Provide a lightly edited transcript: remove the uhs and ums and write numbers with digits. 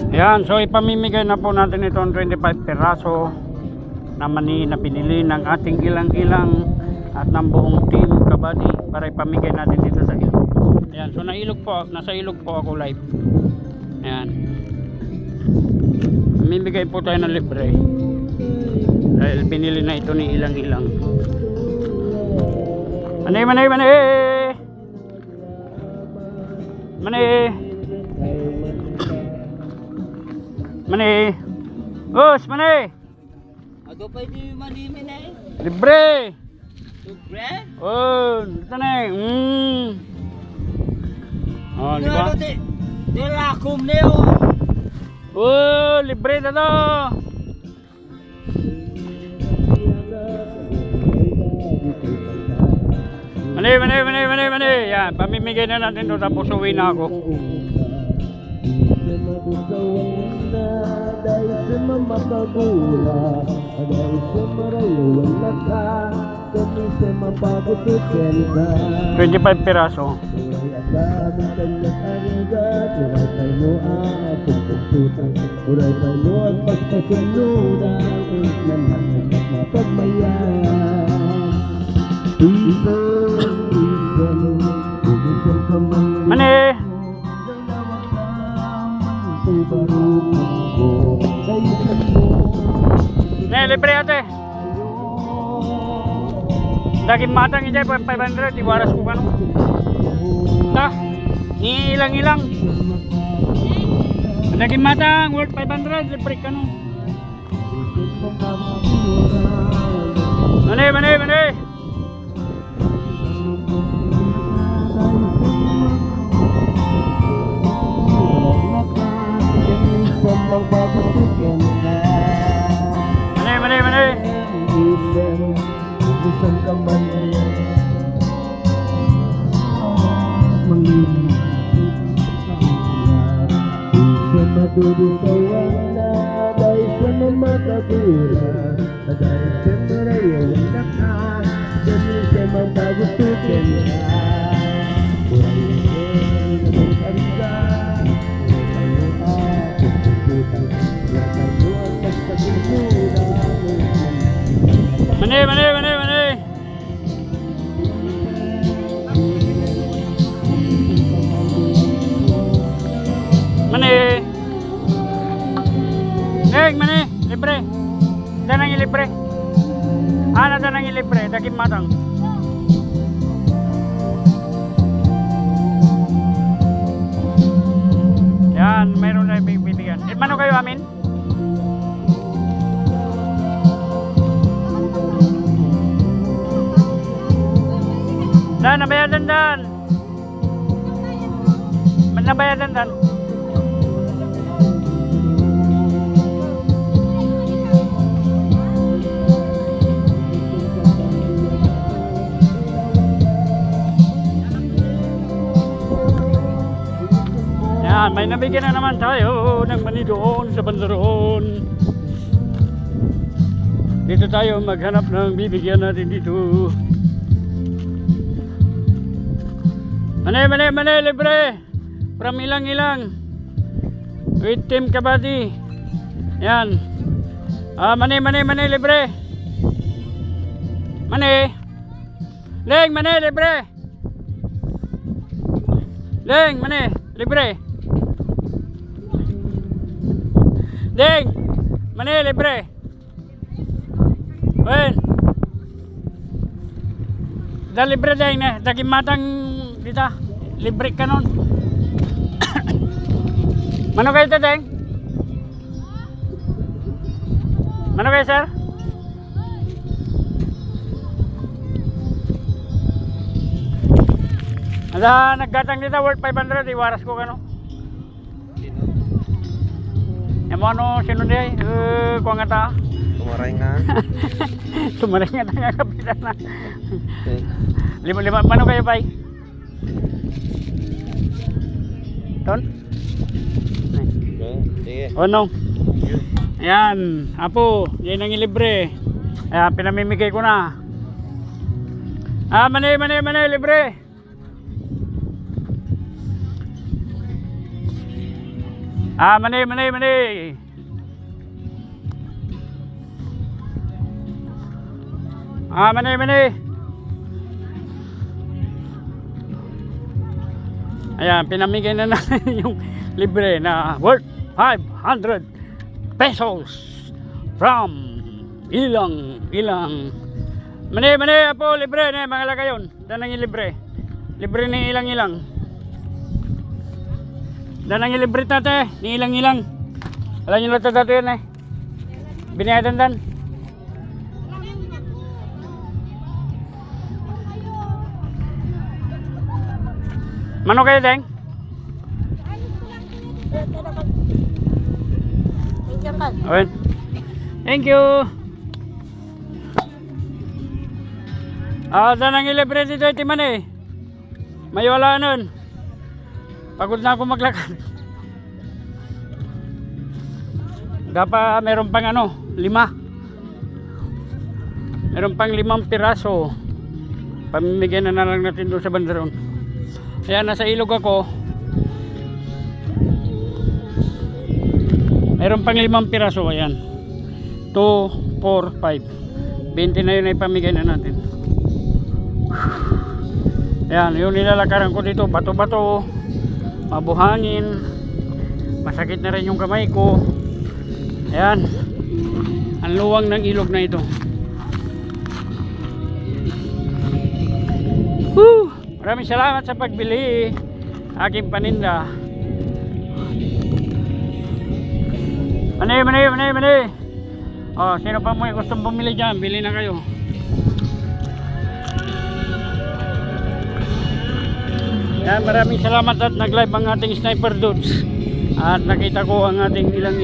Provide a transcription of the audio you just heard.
Ayan, so ipamimigay na po natin itong 25 peraso na mani na binili ng ating ilang-ilang at ng buong team Kabady para ipamigay natin dito sa ilog. Ayan, so nasa ilog po ako live. Ayan, mamimigay po tayo ng libre dahil binili na ito ni ilang-ilang. Mani, mani, mani, mani, mani, us, mani. Ako pa di manimi na eh. Libre. Libre? Oh, ito na eh. Oh, di ba? Di lakom na yun. Oh, libre na to. Mani, mani, mani, mani, mani. Yan, pamimigay na natin ito tapos uwi na ako. Dahil sa mamapagula, dahil sa marayuan ka, kami sa mapagutukin ka. 25 piraso. Uray agad ang kanyang arigat, uray tayo ang ating pagtutang, uray tayo ang pagpasunudan, naman ang mapagmayan. Isang kamang Mani. Ne, libre ate. Daging matang ijay 500, iwaras ko kano. Ta, ilang-ilang. Daging matang worth 500, libre kano. Mani, mani, mani. Mani, mani, mani. Isang kamay sa madudusawan na dahil sa mamatagula, dahil sa marayawan na ka, dahil sa mapagutukin ka. Mani, mani, mani, mani. Mani. Neng, mani, libre. Danang libre. Ana danang libre, daging matang. Yan, mayroon na bibigyan. Mano kayo amin? Dan, nabayadan dan. Nabayadan dan. Yan, may nabigyan na naman tayo ng mani doon sa bandaron. Dito tayo maghanap ng bibigyan natin dito. Mani, mani, mani, libre. From ilang-ilang. With Team Kabady. Yan. Mani, mani, mani, libre. Mani. Leng, mani, libre. Leng, mani, libre. Leng, mani, libre. Wen. Da libre deng na. Daging matang dito. Libre ka nun. Mano kayo ito, deng? Mano kayo, sir? Ada naggatang dito worth 500, iwaras ko kano. Yang ano sino dia? Ko ngata. Tumaray nga. Tumaray nga tanga kapitan na. Lima mano kayo, pai? Ton? Sige. Oh no. Ayan, apo, yan ang libre. Ayan, pinamimigay ko na. Mani, libre. Mani. Mani. Ayan, pinamigay na natin yung libre na worth 500 pesos from ilang. Mani po, libre na mga lagayon. Danang yung libre. Libre ni ilang. Danang yung libre tate, ni ilang. Alam nyo na ito yun eh. Binayadan dan. Mano kayo, Deng? Okay. Thank you. Danang ilibre dito iti man eh. May wala nun. Pagod na ako maglakad. Dapat meron pang 5. Meron pang 5 piraso. Pamimigyan na lang natin doon sa bandaron. Ayan, nasa ilog ako. Meron pang 5 piraso. Ayan, 2, 4, 5. 20 na yun ay pamigay na natin. Ayan, yung nilalakaran ko dito, bato-bato, mabuhangin, masakit na rin yung kamay ko. Ayan, ang luwang ng ilog na ito. Woo! Maraming salamat sa pagbili aking paninda. Mani. Sino pa mo gustong bumili dyan, bili na kayo. Yan, maraming salamat at nag-live ang ating Sniper Dudes. At nakita ko ang ating ilang